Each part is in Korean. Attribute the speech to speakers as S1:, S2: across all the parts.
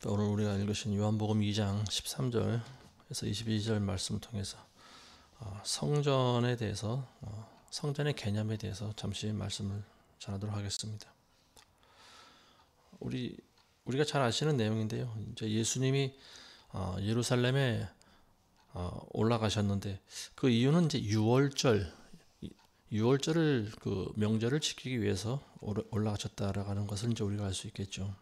S1: 오늘 우리가 읽으신 요한복음 2장 13절에서 22절 말씀 통해서 성전에 대해서 성전의 개념에 대해서 잠시 말씀을 전하도록 하겠습니다. 우리가 잘 아시는 내용인데요. 이제 예수님이 예루살렘에 올라가셨는데 그 이유는 이제 유월절을 그 명절을 지키기 위해서 올라가셨다라고 하는 것을 이제 우리가 알 수 있겠죠.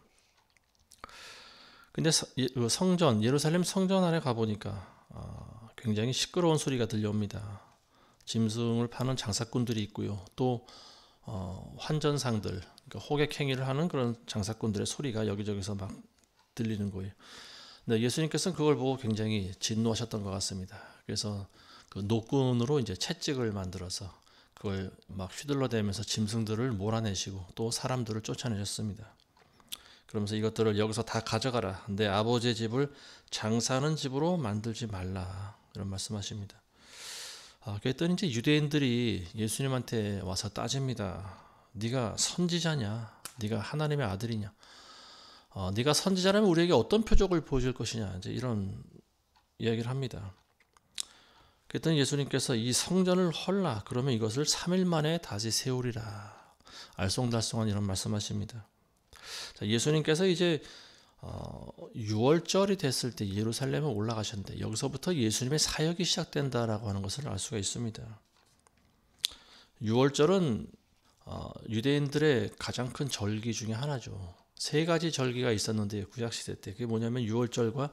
S1: 근데 성전, 예루살렘 성전 안에 가보니까 굉장히 시끄러운 소리가 들려옵니다. 짐승을 파는 장사꾼들이 있고요. 또 환전상들, 그러니까 호객 행위를 하는 그런 장사꾼들의 소리가 여기저기서 막 들리는 거예요. 근데 예수님께서는 그걸 보고 굉장히 진노하셨던 것 같습니다. 그래서 그 노끈으로 이제 채찍을 만들어서 그걸 막 휘둘러대면서 짐승들을 몰아내시고 또 사람들을 쫓아내셨습니다. 그러면서 이것들을 여기서 다 가져가라. 내 아버지의 집을 장사하는 집으로 만들지 말라. 이런 말씀하십니다. 그랬더니 이제 유대인들이 예수님한테 와서 따집니다. 네가 선지자냐? 네가 하나님의 아들이냐? 네가 선지자라면 우리에게 어떤 표적을 보여줄 것이냐? 이제 이런 이야기를 합니다. 그랬더니 예수님께서 이 성전을 헐라. 그러면 이것을 3일 만에 다시 세우리라. 알쏭달쏭한 이런 말씀하십니다. 예수님께서 이제 6월절이 됐을 때 예루살렘에 올라가셨는데 여기서부터 예수님의 사역이 시작된다라고 하는 것을 알 수가 있습니다. 6월절은 유대인들의 가장 큰 절기 중에 하나죠. 세 가지 절기가 있었는데 구약시대 때 그게 뭐냐면 6월절과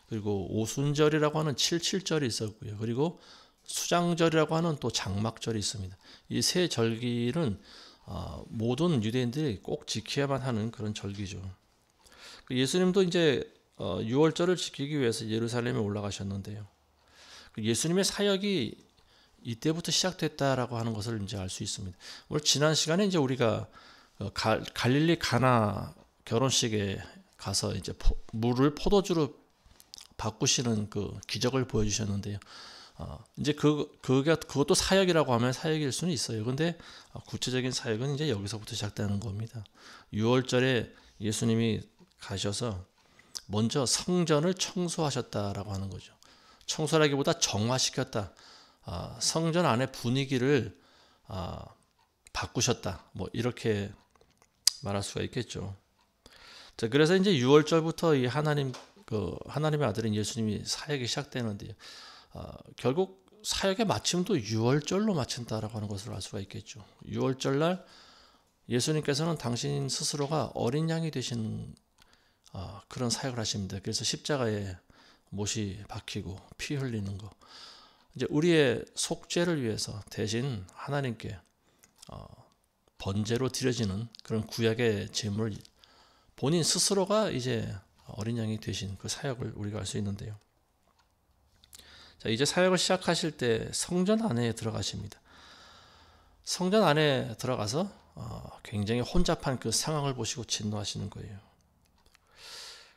S1: 그리고 오순절이라고 하는 77절이 있었고요. 그리고 수장절이라고 하는 또 장막절이 있습니다. 이 세 절기는 모든 유대인들이 꼭 지켜야만 하는 그런 절기죠. 예수님도 이제 6월절을 지키기 위해서 예루살렘에 올라가셨는데요. 예수님의 사역이 이때부터 시작됐다라고 하는 것을 이제 알 수 있습니다. 오늘 지난 시간에 이제 우리가 갈릴리 가나 결혼식에 가서 이제 물을 포도주로 바꾸시는 그 기적을 보여주셨는데요. 이제 그것도 사역이라고 하면 사역일 수는 있어요. 그런데 구체적인 사역은 이제 여기서부터 시작되는 겁니다. 6월절에 예수님이 가셔서 먼저 성전을 청소하셨다라고 하는 거죠. 청소라기보다 정화시켰다. 성전 안의 분위기를 바꾸셨다. 뭐 이렇게 말할 수가 있겠죠. 자, 그래서 이제 6월절부터 이 하나님의 아들인 예수님이 사역이 시작되는데요. 결국 사역의 마침도 6월절로 마친다라고 하는 것을 알 수가 있겠죠. 6월절날 예수님께서는 당신 스스로가 어린 양이 되신 그런 사역을 하십니다. 그래서 십자가에 못이 박히고 피 흘리는 거, 이제 우리의 속죄를 위해서 대신 하나님께 번제로 드려지는 그런 구약의 제물을 본인 스스로가 이제 어린 양이 되신 그 사역을 우리가 알 수 있는데요. 자, 이제 사역을 시작하실 때 성전 안에 들어가십니다. 성전 안에 들어가서 굉장히 혼잡한 그 상황을 보시고 진노하시는 거예요.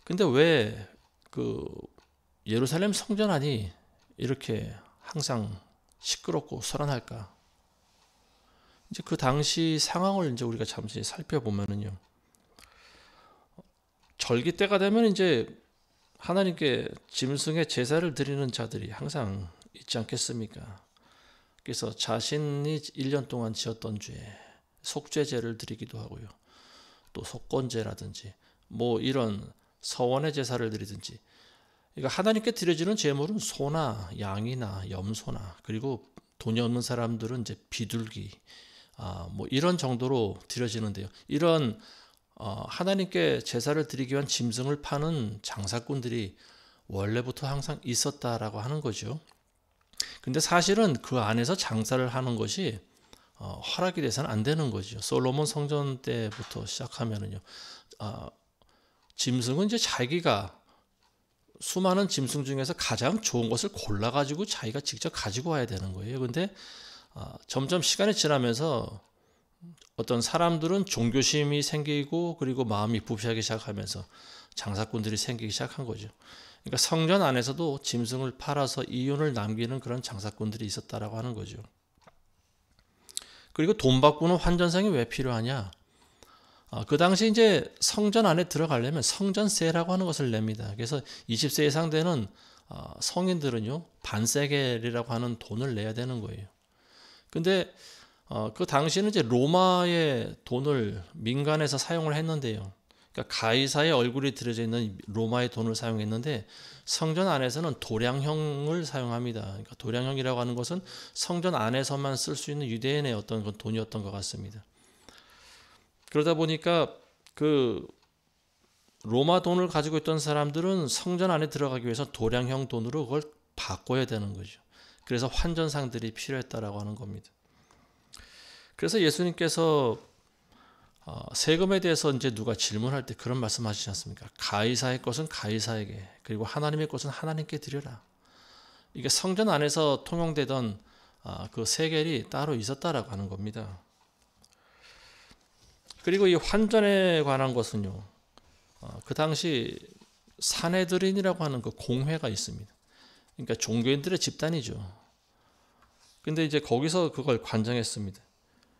S1: 근데 왜 그 예루살렘 성전 안이 이렇게 항상 시끄럽고 소란할까? 이제 그 당시 상황을 이제 우리가 잠시 살펴보면은요. 절기 때가 되면 이제 하나님께 짐승의 제사를 드리는 자들이 항상 있지 않겠습니까? 그래서 자신이 1년 동안 지었던 죄, 속죄제를 드리기도 하고요. 또 속건제라든지 뭐 이런 서원의 제사를 드리든지, 그러니까 하나님께 드려지는 제물은 소나 양이나 염소나, 그리고 돈이 없는 사람들은 이제 비둘기, 뭐 이런 정도로 드려지는데요. 이런 하나님께 제사를 드리기 위한 짐승을 파는 장사꾼들이 원래부터 항상 있었다라고 하는 거죠. 근데 사실은 그 안에서 장사를 하는 것이 허락이 돼서는 안 되는 거죠. 솔로몬 성전 때부터 시작하면은요, 짐승은 이제 자기가 수많은 짐승 중에서 가장 좋은 것을 골라가지고 자기가 직접 가지고 와야 되는 거예요. 근데 점점 시간이 지나면서 어떤 사람들은 종교심이 생기고 그리고 마음이 부패하기 시작하면서 장사꾼들이 생기기 시작한 거죠. 그러니까 성전 안에서도 짐승을 팔아서 이윤을 남기는 그런 장사꾼들이 있었다라고 하는 거죠. 그리고 돈 바꾸는 환전상이 왜 필요하냐? 그 당시 이제 성전 안에 들어가려면 성전세라고 하는 것을 냅니다. 그래서 20세 이상 되는 성인들은요, 반세겔이라고 하는 돈을 내야 되는 거예요. 근데 그 당시에는 이제 로마의 돈을 민간에서 사용을 했는데요. 그러니까 가이사의 얼굴이 들여져 있는 로마의 돈을 사용했는데 성전 안에서는 도량형을 사용합니다. 그러니까 도량형이라고 하는 것은 성전 안에서만 쓸 수 있는 유대인의 어떤 그 돈이었던 것 같습니다. 그러다 보니까 그 로마 돈을 가지고 있던 사람들은 성전 안에 들어가기 위해서 도량형 돈으로 그걸 바꿔야 되는 거죠. 그래서 환전상들이 필요했다라고 하는 겁니다. 그래서 예수님께서 세금에 대해서 이제 누가 질문할 때 그런 말씀하시지 않습니까? 가이사의 것은 가이사에게, 그리고 하나님의 것은 하나님께 드려라. 이게 성전 안에서 통용되던 그 세겔이 따로 있었다라고 하는 겁니다. 그리고 이 환전에 관한 것은요, 그 당시 사네드린이라고 하는 그 공회가 있습니다. 그러니까 종교인들의 집단이죠. 근데 이제 거기서 그걸 관장했습니다.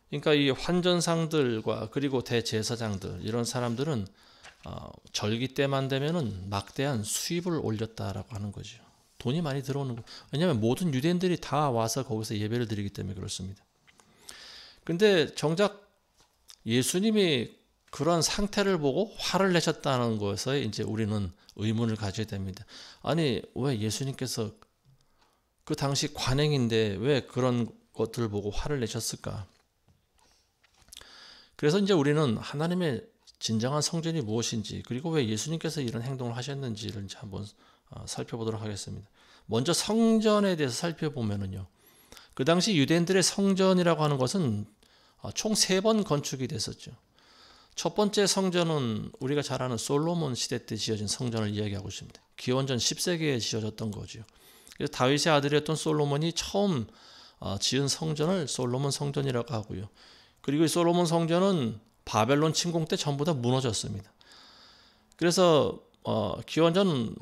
S1: 그러니까 이 환전상들과 그리고 대제사장들 이런 사람들은 절기 때만 되면은 막대한 수입을 올렸다라고 하는 거죠. 돈이 많이 들어오는 거. 왜냐하면 모든 유대인들이 다 와서 거기서 예배를 드리기 때문에 그렇습니다. 근데 정작 예수님이 그런 상태를 보고 화를 내셨다는 것에 이제 우리는 의문을 가져야 됩니다. 아니, 왜 예수님께서 그 당시 관행인데 왜 그런 것들을 보고 화를 내셨을까? 그래서 이제 우리는 하나님의 진정한 성전이 무엇인지, 그리고 왜 예수님께서 이런 행동을 하셨는지를 이제 한번 살펴보도록 하겠습니다. 먼저 성전에 대해서 살펴보면은요, 그 당시 유대인들의 성전이라고 하는 것은 총 3번 건축이 됐었죠. 첫 번째 성전은 우리가 잘 아는 솔로몬 시대 때 지어진 성전을 이야기하고 있습니다. 기원전 10세기에 지어졌던 거죠. 그래서 다윗의 아들이었던 솔로몬이 처음 지은 성전을 솔로몬 성전이라고 하고요. 그리고 이 솔로몬 성전은 바벨론 침공 때 전부 다 무너졌습니다. 그래서 기원전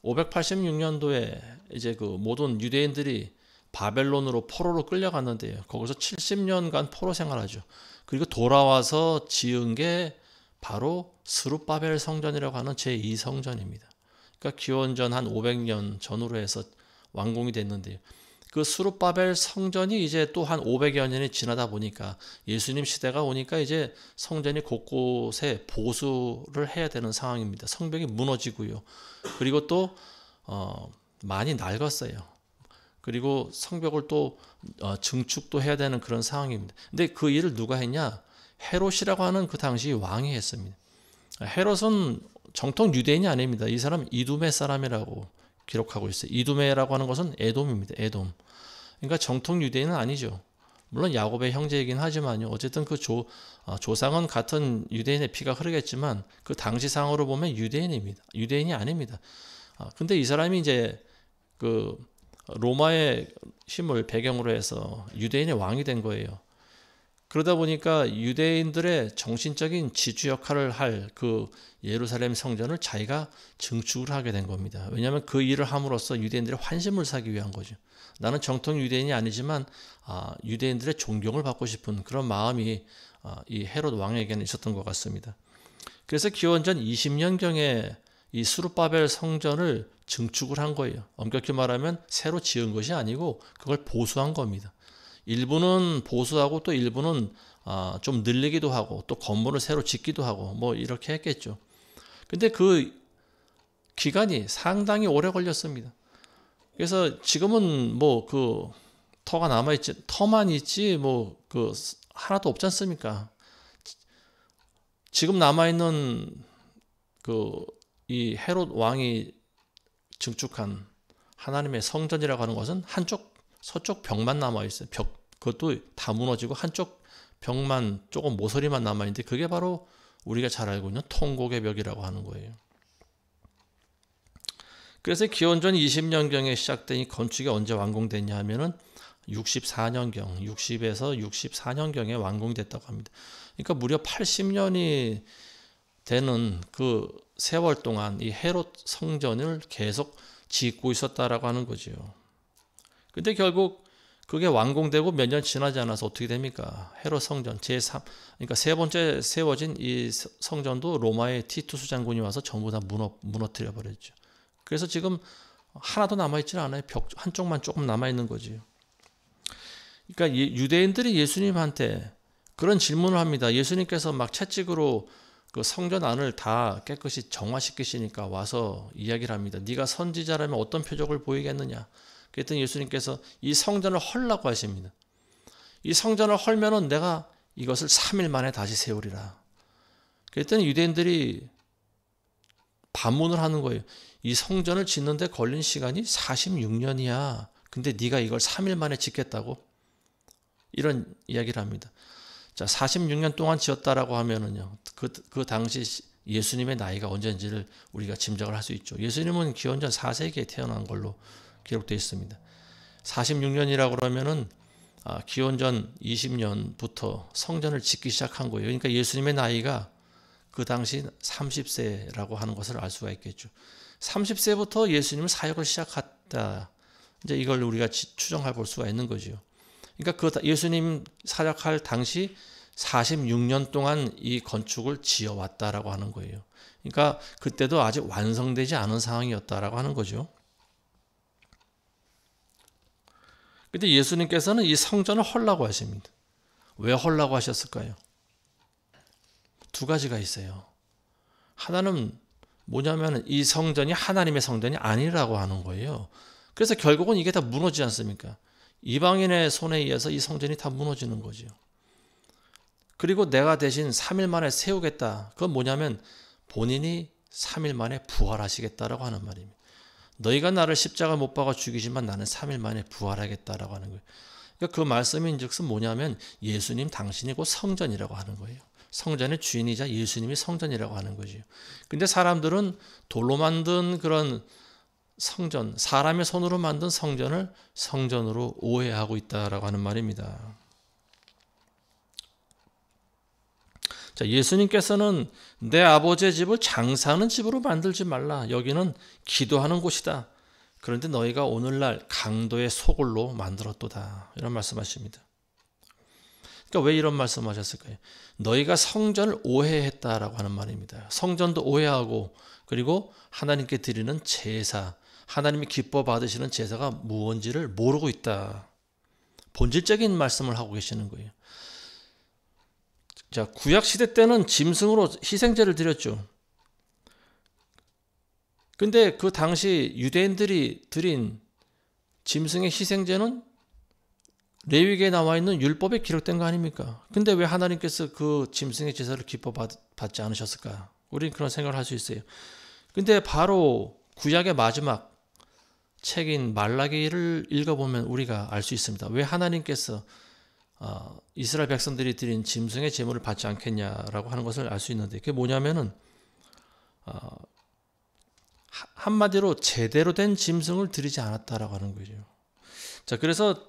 S1: 586년도에 이제 그 모든 유대인들이 바벨론으로 포로로 끌려갔는데요. 거기서 70년간 포로 생활하죠. 그리고 돌아와서 지은 게 바로 스룹바벨 성전이라고 하는 제2성전입니다. 그러니까 기원전 한 500년 전후로 해서 완공이 됐는데요. 그 스룹바벨 성전이 이제 또 한 500여 년이 지나다 보니까 예수님 시대가 오니까 이제 성전이 곳곳에 보수를 해야 되는 상황입니다. 성벽이 무너지고요. 그리고 또 많이 낡았어요. 그리고 성벽을 또 증축도 해야 되는 그런 상황입니다. 근데 그 일을 누가 했냐? 헤롯이라고 하는 그 당시 왕이 했습니다. 헤롯은 정통 유대인이 아닙니다. 이 사람 이두메 사람이라고 기록하고 있어요. 이두메라고 하는 것은 에돔입니다. 에돔. 그러니까 정통 유대인은 아니죠. 물론 야곱의 형제이긴 하지만요. 어쨌든 그 조상은 같은 유대인의 피가 흐르겠지만 그 당시 상으로 보면 유대인입니다. 유대인이 아닙니다. 근데 이 사람이 이제 그 로마의 힘을 배경으로 해서 유대인의 왕이 된 거예요. 그러다 보니까 유대인들의 정신적인 지주 역할을 할 그 예루살렘 성전을 자기가 증축을 하게 된 겁니다. 왜냐하면 그 일을 함으로써 유대인들의 환심을 사기 위한 거죠. 나는 정통 유대인이 아니지만 유대인들의 존경을 받고 싶은 그런 마음이 이 헤롯 왕에게는 있었던 것 같습니다. 그래서 기원전 20년경에 이 스룹바벨 성전을 증축을 한 거예요. 엄격히 말하면 새로 지은 것이 아니고 그걸 보수한 겁니다. 일부는 보수하고 또 일부는 좀 늘리기도 하고 또 건물을 새로 짓기도 하고 뭐 이렇게 했겠죠. 근데 그 기간이 상당히 오래 걸렸습니다. 그래서 지금은 뭐 그 터가 남아있지, 터만 있지 뭐 그 하나도 없지 않습니까? 지금 남아있는 그 이 헤롯 왕이 증축한 하나님의 성전이라고 하는 것은 한쪽 서쪽 벽만 남아 있어요. 그것도 다 무너지고 한쪽 벽만 조금 모서리만 남아 있는데 그게 바로 우리가 잘 알고 있는 통곡의 벽이라고 하는 거예요. 그래서 기원전 20년경에 시작된 이 건축이 언제 완공됐냐 하면은 64년경, 60에서 64년경에 완공됐다고 합니다. 그러니까 무려 80년이 되는 그 세월 동안 이 헤롯 성전을 계속 짓고 있었다라고 하는 거죠. 근데 결국 그게 완공되고 몇 년 지나지 않아서 어떻게 됩니까? 헤롯 성전 제3, 그러니까 세 번째 세워진 이 성전도 로마의 티투스 장군이 와서 전부 다 무너뜨려 버렸죠. 그래서 지금 하나도 남아있지 않아요. 벽 한쪽만 조금 남아있는 거지요. 그러니까 유대인들이 예수님한테 그런 질문을 합니다. 예수님께서 막 채찍으로 그 성전 안을 다 깨끗이 정화시키시니까 와서 이야기를 합니다. 네가 선지자라면 어떤 표적을 보이겠느냐. 그랬더니 예수님께서 이 성전을 헐라고 하십니다. 이 성전을 헐면은 내가 이것을 3일 만에 다시 세우리라. 그랬더니 유대인들이 반문을 하는 거예요. 이 성전을 짓는데 걸린 시간이 46년이야. 근데 네가 이걸 3일 만에 짓겠다고? 이런 이야기를 합니다. 자, 46년 동안 지었다라고 하면은요. 그 당시 예수님의 나이가 언제인지를 우리가 짐작을 할 수 있죠. 예수님은 기원전 4세기에 태어난 걸로 기록되어 있습니다. 46년이라고 그러면은 기원전 20년부터 성전을 짓기 시작한 거예요. 그러니까 예수님의 나이가 그 당시 30세라고 하는 것을 알 수가 있겠죠. 30세부터 예수님은 사역을 시작했다. 이제 이걸 우리가 추정해 볼 수가 있는 거죠. 그러니까 예수님 사역할 당시 46년 동안 이 건축을 지어왔다라고 하는 거예요. 그러니까 그때도 아직 완성되지 않은 상황이었다라고 하는 거죠. 근데 예수님께서는 이 성전을 헐라고 하십니다. 왜 헐라고 하셨을까요? 두 가지가 있어요. 하나는 뭐냐면 이 성전이 하나님의 성전이 아니라고 하는 거예요. 그래서 결국은 이게 다 무너지지 않습니까? 이방인의 손에 의해서 이 성전이 다 무너지는 거죠. 그리고 내가 대신 3일 만에 세우겠다. 그건 뭐냐면 본인이 3일 만에 부활하시겠다라고 하는 말입니다. 너희가 나를 십자가 못 박아 죽이지만 나는 3일 만에 부활하겠다라고 하는 거예요. 그러니까 그 말씀인즉슨 뭐냐면 예수님 당신이 곧 성전이라고 하는 거예요. 성전의 주인이자 예수님이 성전이라고 하는 거죠. 근데 사람들은 돌로 만든 그런 성전, 사람의 손으로 만든 성전을 성전으로 오해하고 있다라고 하는 말입니다. 자, 예수님께서는 내 아버지의 집을 장사하는 집으로 만들지 말라. 여기는 기도하는 곳이다. 그런데 너희가 오늘날 강도의 소굴로 만들었도다. 이런 말씀하십니다. 그러니까 왜 이런 말씀하셨을까요? 너희가 성전을 오해했다라고 하는 말입니다. 성전도 오해하고 그리고 하나님께 드리는 제사, 하나님이 기뻐 받으시는 제사가 무언지를 모르고 있다. 본질적인 말씀을 하고 계시는 거예요. 자, 구약 시대 때는 짐승으로 희생제를 드렸죠. 근데 그 당시 유대인들이 드린 짐승의 희생제는 레위기에 나와 있는 율법에 기록된 거 아닙니까? 근데 왜 하나님께서 그 짐승의 제사를 기뻐 받지 않으셨을까? 우리는 그런 생각을 할 수 있어요. 근데 바로 구약의 마지막 책인 말라기를 읽어보면 우리가 알 수 있습니다. 왜 하나님께서 이스라엘 백성들이 드린 짐승의 제물을 받지 않겠냐라고 하는 것을 알 수 있는데 그게 뭐냐면은 한마디로 제대로 된 짐승을 드리지 않았다라고 하는 거죠. 자, 그래서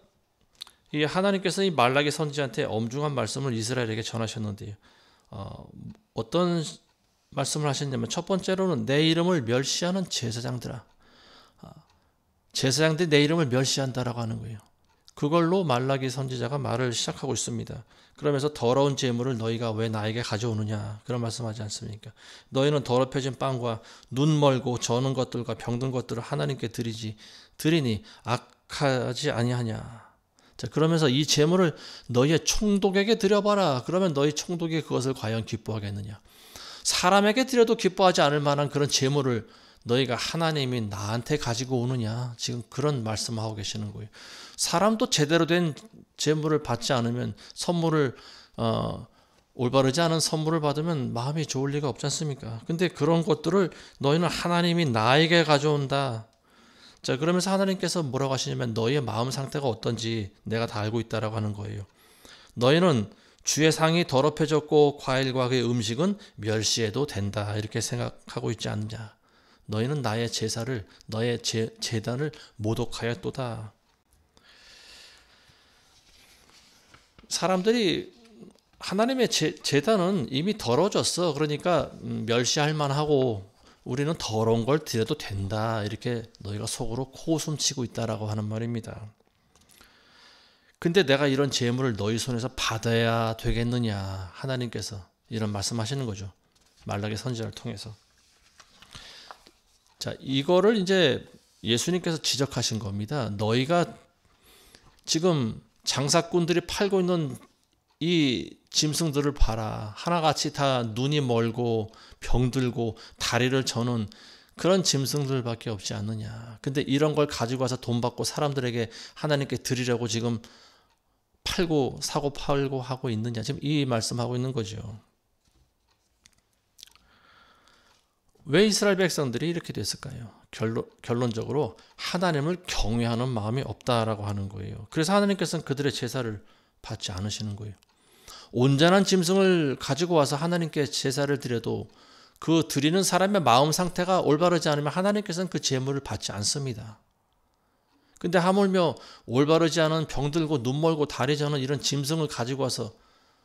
S1: 이 하나님께서 이 말라기 선지자한테 엄중한 말씀을 이스라엘에게 전하셨는데요. 어떤 말씀을 하셨냐면 첫 번째로는 내 이름을 멸시하는 제사장들아. 제사장들이 내 이름을 멸시한다라고 하는 거예요. 그걸로 말라기 선지자가 말을 시작하고 있습니다. 그러면서 더러운 제물을 너희가 왜 나에게 가져오느냐 그런 말씀하지 않습니까? 너희는 더럽혀진 빵과 눈 멀고 저는 것들과 병든 것들을 하나님께 드리니 악하지 아니하냐. 자, 그러면서 이 제물을 너희의 총독에게 드려봐라. 그러면 너희 총독이 그것을 과연 기뻐하겠느냐. 사람에게 드려도 기뻐하지 않을 만한 그런 제물을 너희가 하나님이 나한테 가지고 오느냐. 지금 그런 말씀을 하고 계시는 거예요. 사람도 제대로 된 제물을 받지 않으면 선물을 올바르지 않은 선물을 받으면 마음이 좋을 리가 없지 않습니까? 근데 그런 것들을 너희는 하나님이 나에게 가져온다. 자, 그러면서 하나님께서 뭐라고 하시냐면 너희의 마음 상태가 어떤지 내가 다 알고 있다라고 하는 거예요. 너희는 주의 상이 더럽혀졌고 과일과 그의 음식은 멸시해도 된다. 이렇게 생각하고 있지 않느냐. 너희는 나의 제사를 너의 제단을 모독하였도다. 사람들이 하나님의 제단은 이미 더러워졌어. 그러니까 멸시할 만하고 우리는 더러운 걸 드려도 된다. 이렇게 너희가 속으로 코웃음 치고 있다라고 하는 말입니다. 근데 내가 이런 재물을 너희 손에서 받아야 되겠느냐. 하나님께서 이런 말씀하시는 거죠. 말라기 선지자를 통해서. 자, 이거를 이제 예수님께서 지적하신 겁니다. 너희가 지금 장사꾼들이 팔고 있는 이 짐승들을 봐라. 하나같이 다 눈이 멀고 병들고 다리를 저는 그런 짐승들밖에 없지 않느냐. 근데 이런 걸 가지고 와서 돈 받고 사람들에게 하나님께 드리려고 지금 팔고 사고 팔고 하고 있느냐. 지금 이 말씀하고 있는 거죠. 왜 이스라엘 백성들이 이렇게 됐을까요? 결론적으로 하나님을 경외하는 마음이 없다라고 하는 거예요. 그래서 하나님께서는 그들의 제사를 받지 않으시는 거예요. 온전한 짐승을 가지고 와서 하나님께 제사를 드려도 그 드리는 사람의 마음 상태가 올바르지 않으면 하나님께서는 그 제물을 받지 않습니다. 근데 하물며 올바르지 않은 병들고 눈멀고 다리 저는 이런 짐승을 가지고 와서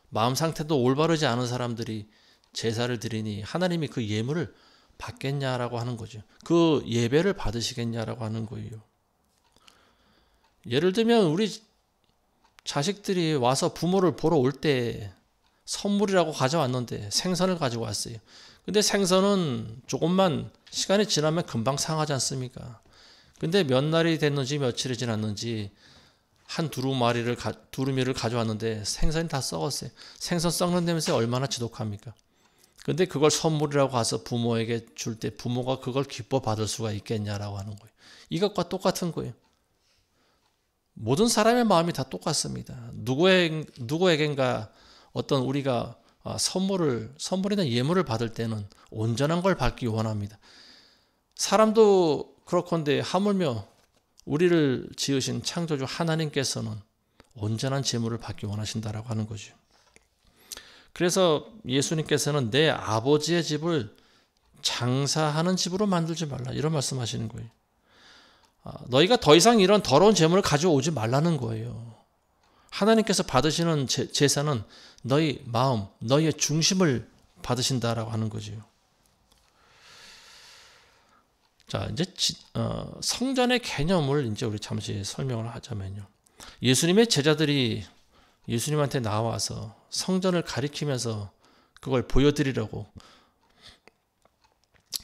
S1: 마음 상태도 올바르지 않은 사람들이 제사를 드리니 하나님이 그 예물을 받겠냐라고 하는 거죠. 그 예배를 받으시겠냐라고 하는 거예요. 예를 들면 우리 자식들이 와서 부모를 보러 올 때 선물이라고 가져왔는데 생선을 가지고 왔어요. 근데 생선은 조금만 시간이 지나면 금방 상하지 않습니까? 근데 몇 날이 됐는지 며칠이 지났는지 한 두루미를 가져왔는데 생선이 다 썩었어요. 생선 썩는 냄새 얼마나 지독합니까? 근데 그걸 선물이라고 가서 부모에게 줄 때 부모가 그걸 기뻐 받을 수가 있겠냐라고 하는 거예요. 이것과 똑같은 거예요. 모든 사람의 마음이 다 똑같습니다. 누구에겐가 어떤 우리가 선물이나 예물을 받을 때는 온전한 걸 받기 원합니다. 사람도 그렇건데 하물며 우리를 지으신 창조주 하나님께서는 온전한 제물을 받기 원하신다라고 하는 거죠. 그래서 예수님께서는 내 아버지의 집을 장사하는 집으로 만들지 말라 이런 말씀하시는 거예요. 너희가 더 이상 이런 더러운 제물을 가져오지 말라는 거예요. 하나님께서 받으시는 제사는 너희 마음, 너희의 중심을 받으신다라고 하는 거죠. 자, 이제 성전의 개념을 이제 우리 잠시 설명을 하자면요. 예수님의 제자들이 예수님한테 나와서 성전을 가리키면서 그걸 보여드리려고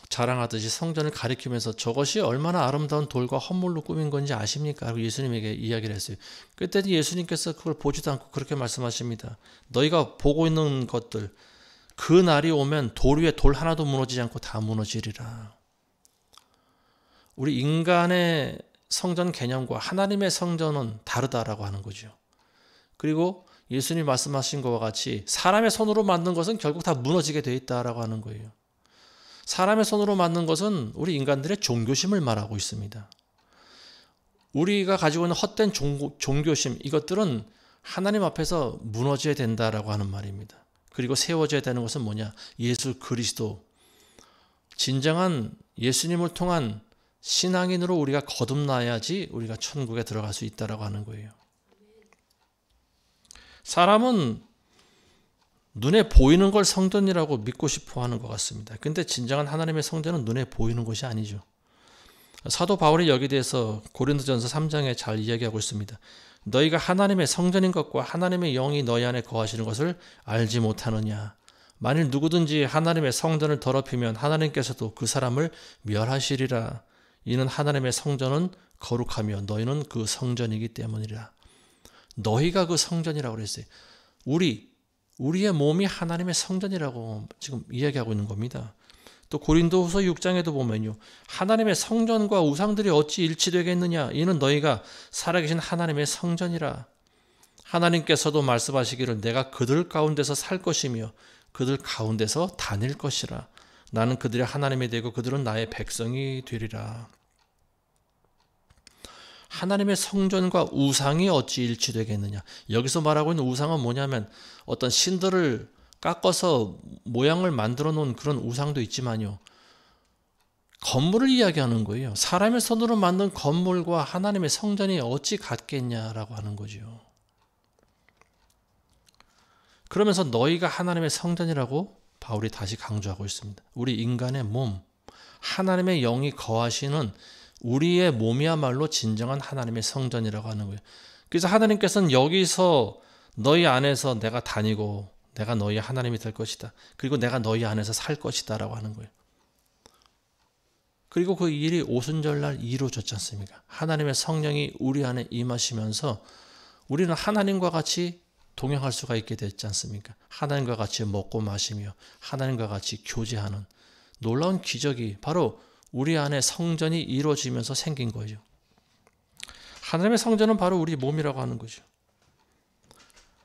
S1: 자랑하듯이 성전을 가리키면서 저것이 얼마나 아름다운 돌과 헌물로 꾸민 건지 아십니까? 하고 예수님에게 이야기를 했어요. 그때 예수님께서 그걸 보지도 않고 그렇게 말씀하십니다. 너희가 보고 있는 것들 그 날이 오면 돌 위에 돌 하나도 무너지지 않고 다 무너지리라. 우리 인간의 성전 개념과 하나님의 성전은 다르다라고 하는 거죠. 그리고 예수님이 말씀하신 것과 같이 사람의 손으로 만든 것은 결국 다 무너지게 되어 있다라고 하는 거예요. 사람의 손으로 만든 것은 우리 인간들의 종교심을 말하고 있습니다. 우리가 가지고 있는 헛된 종교심 이것들은 하나님 앞에서 무너져야 된다라고 하는 말입니다. 그리고 세워져야 되는 것은 뭐냐? 예수 그리스도. 진정한 예수님을 통한 신앙인으로 우리가 거듭나야지 우리가 천국에 들어갈 수 있다라고 하는 거예요. 사람은 눈에 보이는 걸 성전이라고 믿고 싶어 하는 것 같습니다. 근데 진정한 하나님의 성전은 눈에 보이는 것이 아니죠. 사도 바울이 여기에 대해서 고린도전서 3장에 잘 이야기하고 있습니다. 너희가 하나님의 성전인 것과 하나님의 영이 너희 안에 거하시는 것을 알지 못하느냐. 만일 누구든지 하나님의 성전을 더럽히면 하나님께서도 그 사람을 멸하시리라. 이는 하나님의 성전은 거룩하며 너희는 그 성전이기 때문이라. 너희가 그 성전이라고 그랬어요. 우리의 몸이 하나님의 성전이라고 지금 이야기하고 있는 겁니다. 또 고린도후서 6장에도 보면요. 하나님의 성전과 우상들이 어찌 일치되겠느냐. 이는 너희가 살아계신 하나님의 성전이라. 하나님께서도 말씀하시기를 내가 그들 가운데서 살 것이며 그들 가운데서 다닐 것이라. 나는 그들의 하나님이 되고 그들은 나의 백성이 되리라. 하나님의 성전과 우상이 어찌 일치되겠느냐. 여기서 말하고 있는 우상은 뭐냐면 어떤 신들을 깎아서 모양을 만들어 놓은 그런 우상도 있지만요. 건물을 이야기하는 거예요. 사람의 손으로 만든 건물과 하나님의 성전이 어찌 같겠냐라고 하는 거죠. 그러면서 너희가 하나님의 성전이라고 바울이 다시 강조하고 있습니다. 우리 인간의 몸, 하나님의 영이 거하시는 우리의 몸이야말로 진정한 하나님의 성전이라고 하는 거예요. 그래서 하나님께서는 여기서 너희 안에서 내가 다니고 내가 너희 하나님이 될 것이다. 그리고 내가 너희 안에서 살 것이다 라고 하는 거예요. 그리고 그 일이 오순절날 이루어졌지 않습니까? 하나님의 성령이 우리 안에 임하시면서 우리는 하나님과 같이 동행할 수가 있게 됐지 않습니까? 하나님과 같이 먹고 마시며 하나님과 같이 교제하는 놀라운 기적이 바로 우리 안에 성전이 이루어지면서 생긴 거죠. 하나님의 성전은 바로 우리 몸이라고 하는 거죠.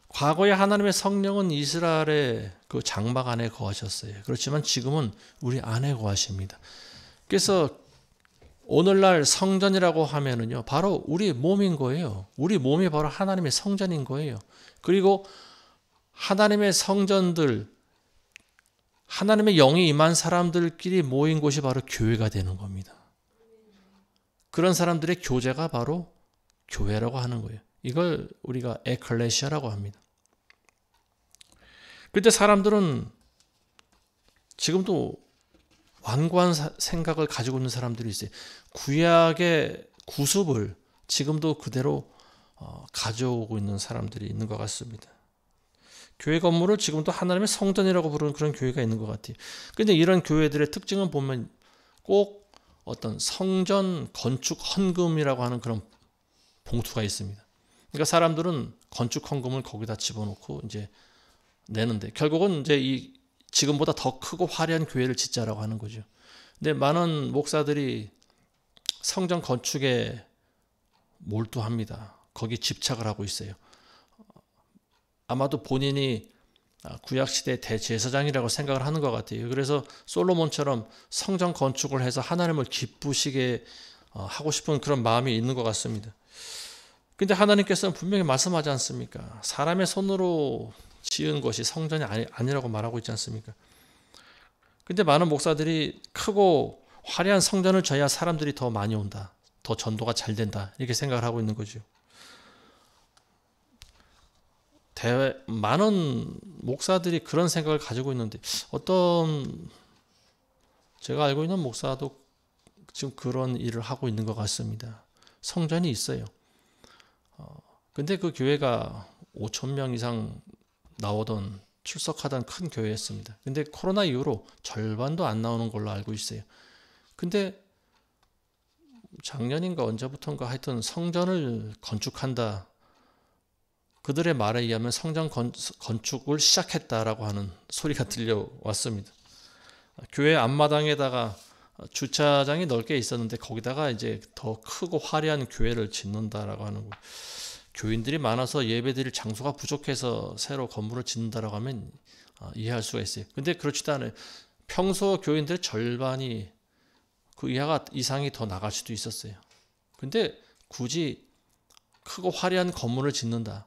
S1: 과거에 하나님의 성령은 이스라엘의 그 장막 안에 거하셨어요. 그렇지만 지금은 우리 안에 거하십니다. 그래서 오늘날 성전이라고 하면은요, 바로 우리 몸인 거예요. 우리 몸이 바로 하나님의 성전인 거예요. 그리고 하나님의 성전들, 하나님의 영이 임한 사람들끼리 모인 곳이 바로 교회가 되는 겁니다. 그런 사람들의 교제가 바로 교회라고 하는 거예요. 이걸 우리가 에클레시아라고 합니다. 그런데 사람들은 지금도 완고한 생각을 가지고 있는 사람들이 있어요. 구약의 구습을 지금도 그대로 가져오고 있는 사람들이 있는 것 같습니다. 교회 건물을 지금도 하나님의 성전이라고 부르는 그런 교회가 있는 것 같아요. 그런데 이런 교회들의 특징은 보면 꼭 어떤 성전 건축 헌금이라고 하는 그런 봉투가 있습니다. 그러니까 사람들은 건축 헌금을 거기다 집어넣고 이제 내는데 결국은 이제 이 지금보다 더 크고 화려한 교회를 짓자라고 하는 거죠. 근데 많은 목사들이 성전 건축에 몰두합니다. 거기 집착을 하고 있어요. 아마도 본인이 구약시대 대제사장이라고 생각을 하는 것 같아요. 그래서 솔로몬처럼 성전 건축을 해서 하나님을 기쁘시게 하고 싶은 그런 마음이 있는 것 같습니다. 근데 하나님께서는 분명히 말씀하지 않습니까? 사람의 손으로 지은 것이 성전이 아니라고 말하고 있지 않습니까? 근데 많은 목사들이 크고 화려한 성전을 져야 사람들이 더 많이 온다. 더 전도가 잘 된다. 이렇게 생각을 하고 있는 거죠. 많은 목사들이 그런 생각을 가지고 있는데 어떤 제가 알고 있는 목사도 지금 그런 일을 하고 있는 것 같습니다. 성전이 있어요. 근데 그 교회가 5,000명 이상 나오던 출석하던 큰 교회였습니다. 근데 코로나 이후로 절반도 안 나오는 걸로 알고 있어요. 근데 작년인가 언제부턴가 하여튼 성전을 건축한다. 그들의 말에 의하면 성전 건축을 시작했다라고 하는 소리가 들려왔습니다. 교회 앞마당에다가 주차장이 넓게 있었는데 거기다가 이제 더 크고 화려한 교회를 짓는다라고 하는 거. 교인들이 많아서 예배드릴 장소가 부족해서 새로 건물을 짓는다라고 하면 이해할 수가 있어요. 근데 그렇지도 않아요. 평소 교인들의 절반이 그 이상이 더 나갈 수도 있었어요. 근데 굳이 크고 화려한 건물을 짓는다.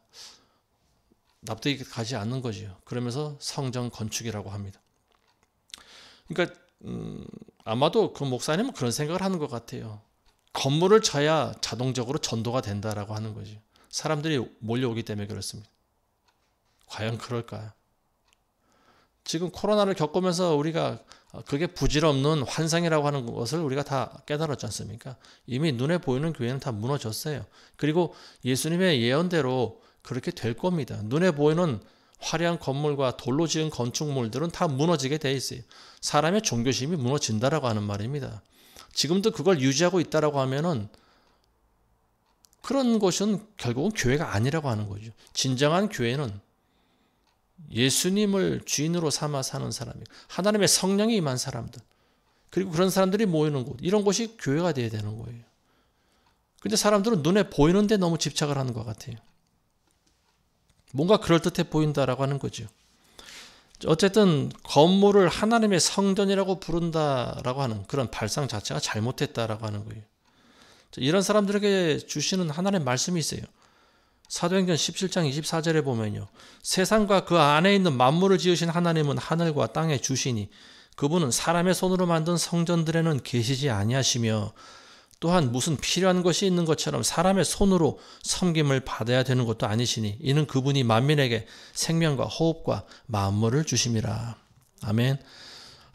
S1: 납득이 가지 않는 거죠. 그러면서 성전 건축이라고 합니다. 그러니까 아마도 그 목사님은 그런 생각을 하는 것 같아요. 건물을 쳐야 자동적으로 전도가 된다라고 하는 거죠. 사람들이 몰려오기 때문에 그렇습니다. 과연 그럴까요? 지금 코로나를 겪으면서 우리가 그게 부질없는 환상이라고 하는 것을 우리가 다 깨달았지 않습니까? 이미 눈에 보이는 교회는 다 무너졌어요. 그리고 예수님의 예언대로 그렇게 될 겁니다. 눈에 보이는 화려한 건물과 돌로 지은 건축물들은 다 무너지게 돼 있어요. 사람의 종교심이 무너진다라고 하는 말입니다. 지금도 그걸 유지하고 있다라고 하면은 그런 것은 결국은 교회가 아니라고 하는 거죠. 진정한 교회는 예수님을 주인으로 삼아 사는 사람이고 하나님의 성령이 임한 사람들 그리고 그런 사람들이 모이는 곳 이런 곳이 교회가 되어야 되는 거예요. 근데 사람들은 눈에 보이는 데 너무 집착을 하는 것 같아요. 뭔가 그럴듯해 보인다라고 하는 거죠. 어쨌든 건물을 하나님의 성전이라고 부른다라고 하는 그런 발상 자체가 잘못됐다라고 하는 거예요. 이런 사람들에게 주시는 하나님의 말씀이 있어요. 사도행전 17장 24절에 보면요. 세상과 그 안에 있는 만물을 지으신 하나님은 하늘과 땅의 주시니 그분은 사람의 손으로 만든 성전들에는 계시지 아니하시며 또한 무슨 필요한 것이 있는 것처럼 사람의 손으로 섬김을 받아야 되는 것도 아니시니 이는 그분이 만민에게 생명과 호흡과 만물을 주심이라. 아멘.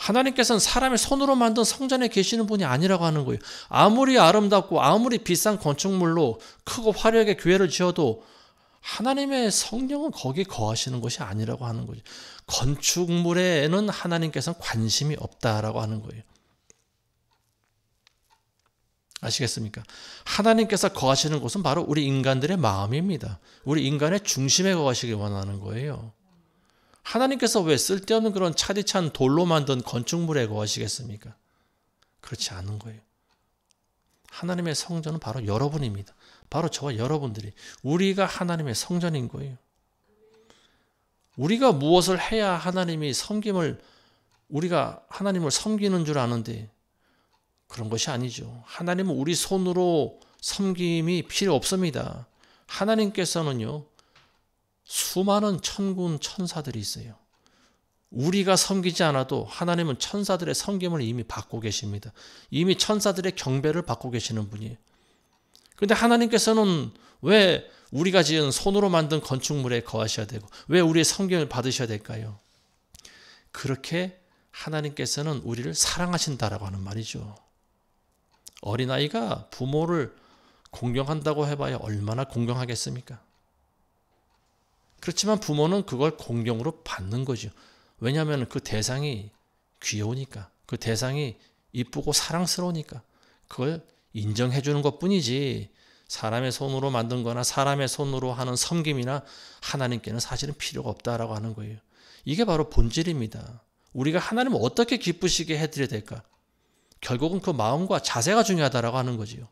S1: 하나님께서는 사람의 손으로 만든 성전에 계시는 분이 아니라고 하는 거예요. 아무리 아름답고 아무리 비싼 건축물로 크고 화려하게 교회를 지어도 하나님의 성령은 거기에 거하시는 것이 아니라고 하는 거죠. 건축물에는 하나님께서는 관심이 없다라고 하는 거예요. 아시겠습니까? 하나님께서 거하시는 곳은 바로 우리 인간들의 마음입니다. 우리 인간의 중심에 거하시길 원하는 거예요. 하나님께서 왜 쓸데없는 그런 차디찬 돌로 만든 건축물에 거하시겠습니까? 그렇지 않은 거예요. 하나님의 성전은 바로 여러분입니다. 바로 저와 여러분들이, 우리가 하나님의 성전인 거예요. 우리가 무엇을 해야 우리가 하나님을 섬기는 줄 아는데 그런 것이 아니죠. 하나님은 우리 손으로 섬김이 필요 없습니다. 하나님께서는요, 수많은 천군 천사들이 있어요. 우리가 섬기지 않아도 하나님은 천사들의 섬김을 이미 받고 계십니다. 이미 천사들의 경배를 받고 계시는 분이에요. 그런데 하나님께서는 왜 우리가 지은 손으로 만든 건축물에 거하셔야 되고 왜 우리의 섬김을 받으셔야 될까요? 그렇게 하나님께서는 우리를 사랑하신다라고 하는 말이죠. 어린아이가 부모를 공경한다고 해봐야 얼마나 공경하겠습니까? 그렇지만 부모는 그걸 공경으로 받는 거죠. 왜냐하면 그 대상이 귀여우니까, 그 대상이 이쁘고 사랑스러우니까 그걸 인정해 주는 것뿐이지, 사람의 손으로 만든 거나 사람의 손으로 하는 섬김이나 하나님께는 사실은 필요가 없다라고 하는 거예요. 이게 바로 본질입니다. 우리가 하나님을 어떻게 기쁘시게 해드려야 될까? 결국은 그 마음과 자세가 중요하다라고 하는 거지요.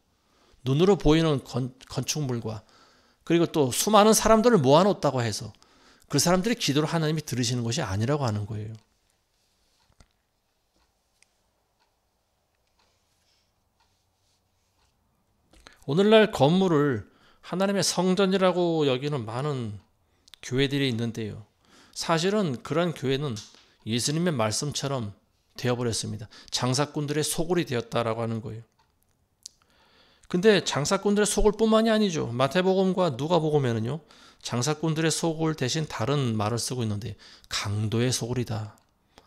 S1: 눈으로 보이는 건축물과 그리고 또 수많은 사람들을 모아놓았다고 해서 그 사람들의 기도를 하나님이 들으시는 것이 아니라고 하는 거예요. 오늘날 건물을 하나님의 성전이라고 여기는 많은 교회들이 있는데요. 사실은 그런 교회는 예수님의 말씀처럼 되어버렸습니다. 장사꾼들의 소굴이 되었다라고 하는 거예요. 근데 장사꾼들의 소굴 뿐만이 아니죠. 마태복음과 누가복음에는요, 장사꾼들의 소굴 대신 다른 말을 쓰고 있는데 강도의 소굴이다.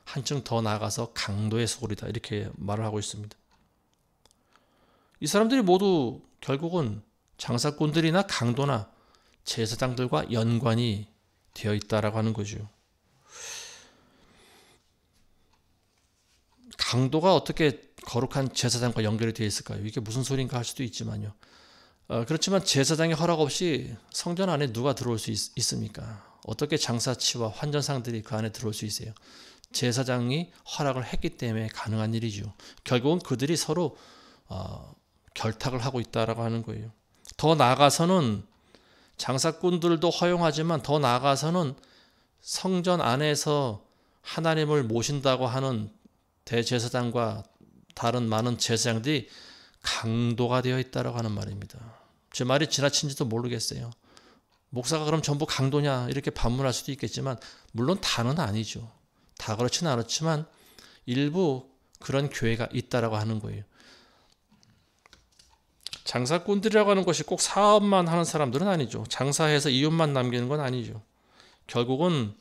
S1: 한층 더 나아가서 강도의 소굴이다. 이렇게 말을 하고 있습니다. 이 사람들이 모두 결국은 장사꾼들이나 강도나 제사장들과 연관이 되어 있다라고 하는 거죠. 강도가 어떻게 거룩한 제사장과 연결이 되어 있을까요? 이게 무슨 소리인가 할 수도 있지만요. 그렇지만 제사장의 허락 없이 성전 안에 누가 들어올 수 있습니까? 어떻게 장사치와 환전상들이 그 안에 들어올 수 있어요? 제사장이 허락을 했기 때문에 가능한 일이죠. 결국은 그들이 서로 결탁을 하고 있다라고 하는 거예요. 더 나아가서는 장사꾼들도 허용하지만 더 나아가서는 성전 안에서 하나님을 모신다고 하는 대제사장과 다른 많은 제사장들이 강도가 되어 있다라고 하는 말입니다. 제 말이 지나친지도 모르겠어요. 목사가 그럼 전부 강도냐 이렇게 반문할 수도 있겠지만 물론 다는 아니죠. 다 그렇지는 않았지만 일부 그런 교회가 있다라고 하는 거예요. 장사꾼들이라고 하는 것이 꼭 사업만 하는 사람들은 아니죠. 장사해서 이윤만 남기는 건 아니죠. 결국은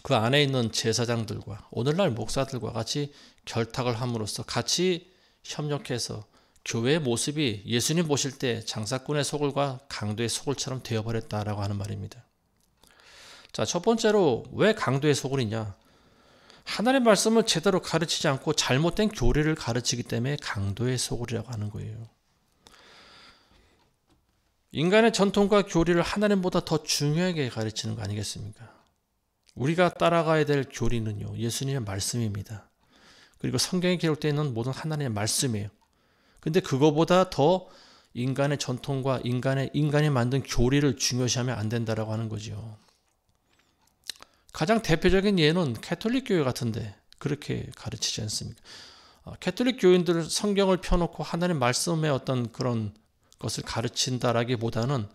S1: 그 안에 있는 제사장들과 오늘날 목사들과 같이 결탁을 함으로써 같이 협력해서 교회의 모습이 예수님 보실 때 장사꾼의 소굴과 강도의 소굴처럼 되어버렸다라고 하는 말입니다. 자, 첫 번째로 왜 강도의 소굴이냐? 하나님의 말씀을 제대로 가르치지 않고 잘못된 교리를 가르치기 때문에 강도의 소굴이라고 하는 거예요. 인간의 전통과 교리를 하나님보다 더 중요하게 가르치는 거 아니겠습니까? 우리가 따라가야 될 교리는요, 예수님의 말씀입니다. 그리고 성경에 기록되어 있는 모든 하나님의 말씀이에요. 근데 그거보다 더 인간의 전통과 인간이 만든 교리를 중요시하면 안 된다라고 하는 거죠. 가장 대표적인 예는 캐톨릭 교회 같은데 그렇게 가르치지 않습니까? 캐톨릭 교인들 성경을 펴놓고 하나님 말씀의 어떤 그런 것을 가르친다라기보다는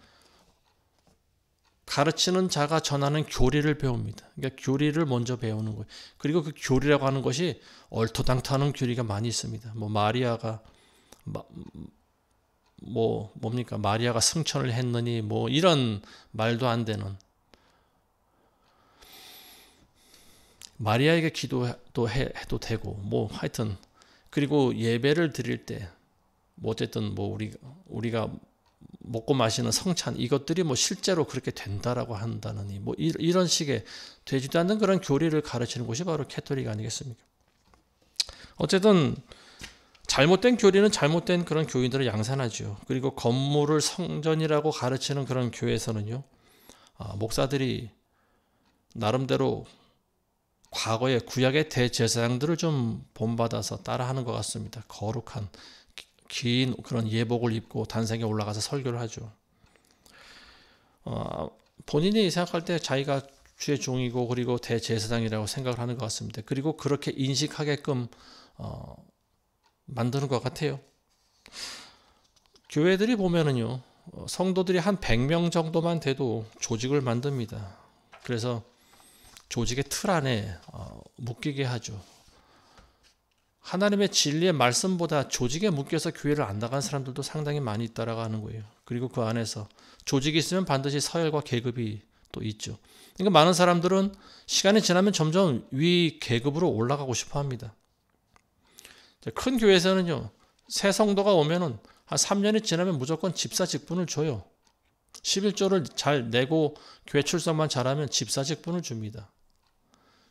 S1: 가르치는 자가 전하는 교리를 배웁니다. 그러니까 교리를 먼저 배우는 거예요. 그리고 그 교리라고 하는 것이 얼토당토하는 교리가 많이 있습니다. 마리아가 마리아가 승천을 했느니 이런 말도 안 되는, 마리아에게 기도도 해도 되고 뭐 하여튼 그리고 예배를 드릴 때 뭐 어쨌든 뭐 우리가 먹고 마시는 성찬 이것들이 뭐 실제로 그렇게 된다라고 한다느니 뭐 이런 식의 되지도 않는 그런 교리를 가르치는 곳이 바로 캐톨릭 아니겠습니까? 어쨌든 잘못된 교리는 잘못된 그런 교인들을 양산하죠. 그리고 건물을 성전이라고 가르치는 그런 교회에서는요, 목사들이 나름대로 과거의 구약의 대제사장들을 좀 본받아서 따라하는 것 같습니다. 거룩한 긴 그런 예복을 입고 단상에 올라가서 설교를 하죠. 본인이 생각할 때 자기가 주의 종이고 그리고 대제사장이라고 생각을 하는 것 같습니다. 그리고 그렇게 인식하게끔 만드는 것 같아요. 교회들이 보면은요, 성도들이 한 100명 정도만 돼도 조직을 만듭니다. 그래서 조직의 틀 안에 묶이게 하죠. 하나님의 진리의 말씀보다 조직에 묶여서 교회를 안 나간 사람들도 상당히 많이 있다라고 하는 거예요. 그리고 그 안에서 조직이 있으면 반드시 서열과 계급이 또 있죠. 그러니까 많은 사람들은 시간이 지나면 점점 위 계급으로 올라가고 싶어 합니다. 큰 교회에서는요, 새 성도가 오면은 한 3년이 지나면 무조건 집사 직분을 줘요. 11조를 잘 내고 교회 출석만 잘하면 집사 직분을 줍니다.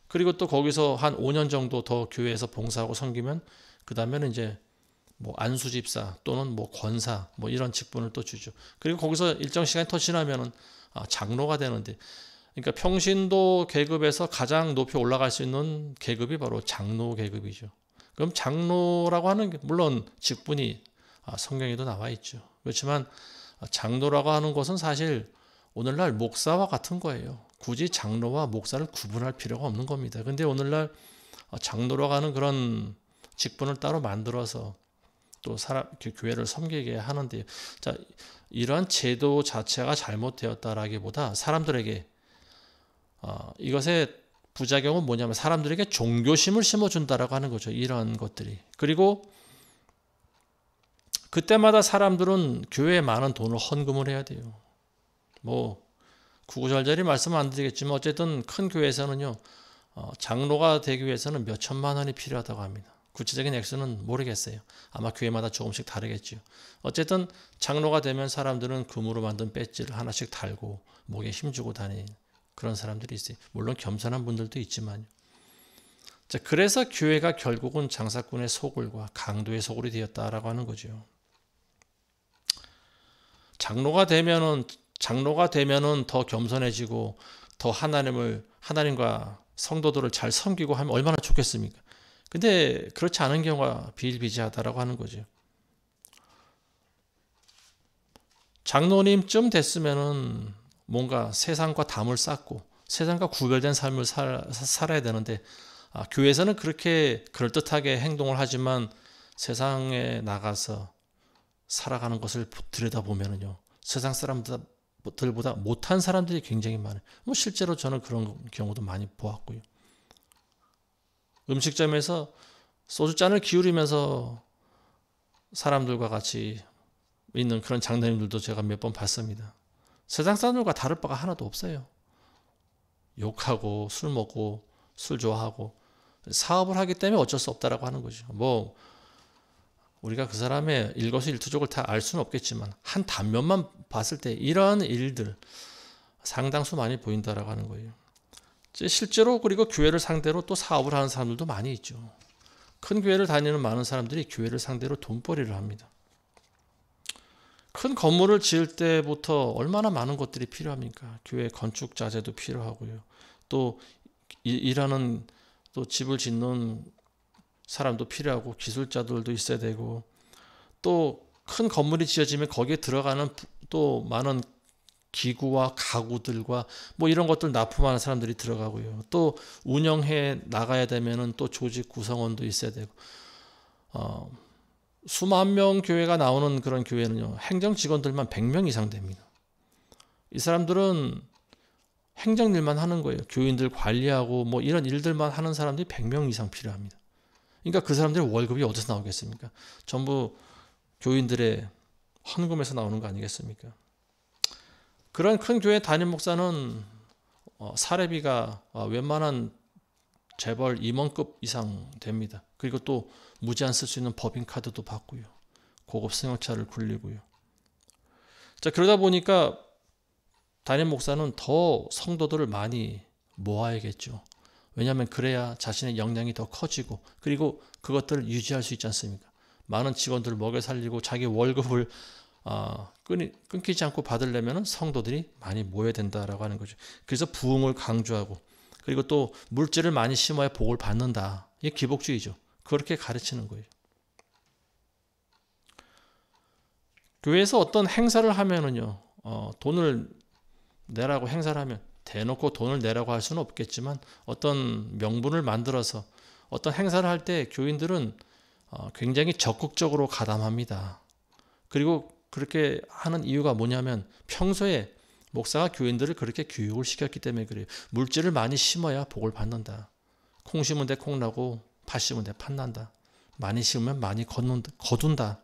S1: 그리고 또 거기서 한 5년 정도 더 교회에서 봉사하고 섬기면 그 다음에는 이제 뭐 안수 집사 또는 뭐 권사 뭐 이런 직분을 또 주죠. 그리고 거기서 일정 시간이 더 지나면은 장로가 되는데, 그러니까 평신도 계급에서 가장 높이 올라갈 수 있는 계급이 바로 장로 계급이죠. 그럼 장로라고 하는 게 물론 직분이 성경에도 나와 있죠. 그렇지만 장로라고 하는 것은 사실 오늘날 목사와 같은 거예요. 굳이 장로와 목사를 구분할 필요가 없는 겁니다. 근데 오늘날 장로라고 하는 그런 직분을 따로 만들어서 또 교회를 섬기게 하는데, 자, 이러한 제도 자체가 잘못되었다라기보다 사람들에게 이것의 부작용은 뭐냐면 사람들에게 종교심을 심어준다라고 하는 거죠. 이런 것들이. 그리고 그때마다 사람들은 교회에 많은 돈을 헌금을 해야 돼요. 뭐 구구절절히 말씀은 안 드리겠지만 어쨌든 큰 교회에서는요, 장로가 되기 위해서는 몇 천만 원이 필요하다고 합니다. 구체적인 액수는 모르겠어요. 아마 교회마다 조금씩 다르겠죠. 어쨌든 장로가 되면 사람들은 금으로 만든 배지를 하나씩 달고 목에 힘주고 다니는 그런 사람들이 있어요. 물론 겸손한 분들도 있지만요. 자, 그래서 교회가 결국은 장사꾼의 소굴과 강도의 소굴이 되었다라고 하는 거죠. 장로가 되면은 더 겸손해지고 더 하나님과 성도들을 잘 섬기고 하면 얼마나 좋겠습니까? 근데 그렇지 않은 경우가 비일비재하다라고 하는 거죠. 장로님쯤 됐으면은 뭔가 세상과 담을 쌓고 세상과 구별된 삶을 살아야 되는데, 교회에서는 그렇게 그럴듯하게 행동을 하지만 세상에 나가서 살아가는 것을 들여다보면은요, 세상 사람들보다 못한 사람들이 굉장히 많아요. 뭐 실제로 저는 그런 경우도 많이 보았고요. 음식점에서 소주잔을 기울이면서 사람들과 같이 있는 그런 장로님들도 제가 몇 번 봤습니다. 세상 사람들과 다를 바가 하나도 없어요. 욕하고 술 먹고 술 좋아하고 사업을 하기 때문에 어쩔 수 없다라고 하는 거죠. 뭐 우리가 그 사람의 일거수일투족을 다 알 수는 없겠지만 한 단면만 봤을 때 이러한 일들 상당수 많이 보인다라고 하는 거예요. 실제로 그리고 교회를 상대로 또 사업을 하는 사람들도 많이 있죠. 큰 교회를 다니는 많은 사람들이 교회를 상대로 돈벌이를 합니다. 큰 건물을 지을 때부터 얼마나 많은 것들이 필요합니까? 교회 건축 자재도 필요하고요. 또 일하는 또 집을 짓는 사람도 필요하고 기술자들도 있어야 되고, 또 큰 건물이 지어지면 거기에 들어가는 또 많은 기구와 가구들과 뭐 이런 것들 납품하는 사람들이 들어가고요. 또 운영해 나가야 되면은 또 조직 구성원도 있어야 되고, 수만 명 교회가 나오는 그런 교회는요, 행정 직원들만 100명 이상 됩니다. 이 사람들은 행정 일만 하는 거예요. 교인들 관리하고 뭐 이런 일들만 하는 사람들이 100명 이상 필요합니다. 그러니까 그 사람들의 월급이 어디서 나오겠습니까? 전부 교인들의 헌금에서 나오는 거 아니겠습니까? 그런 큰 교회 담임 목사는 사례비가 웬만한 재벌 임원급 이상 됩니다. 그리고 또 무제한 쓸 수 있는 법인카드도 받고요. 고급 승용차를 굴리고요. 자, 그러다 보니까 담임 목사는 더 성도들을 많이 모아야겠죠. 왜냐하면 그래야 자신의 역량이 더 커지고 그리고 그것들을 유지할 수 있지 않습니까? 많은 직원들을 먹여 살리고 자기 월급을 끊기지 않고 받으려면 성도들이 많이 모여야 된다라고 하는 거죠. 그래서 부흥을 강조하고 그리고 또 물질을 많이 심어야 복을 받는다. 이게 기복주의죠. 그렇게 가르치는 거예요. 교회에서 어떤 행사를 하면은요, 돈을 내라고 행사를 하면 대놓고 돈을 내라고 할 수는 없겠지만 어떤 명분을 만들어서 어떤 행사를 할 때 교인들은 굉장히 적극적으로 가담합니다. 그리고 그렇게 하는 이유가 뭐냐면 평소에 목사가 교인들을 그렇게 교육을 시켰기 때문에 그래요. 물질을 많이 심어야 복을 받는다. 콩 심은 데 콩 나고 팥 심은 데 팥 난다. 많이 심으면 많이 거둔다.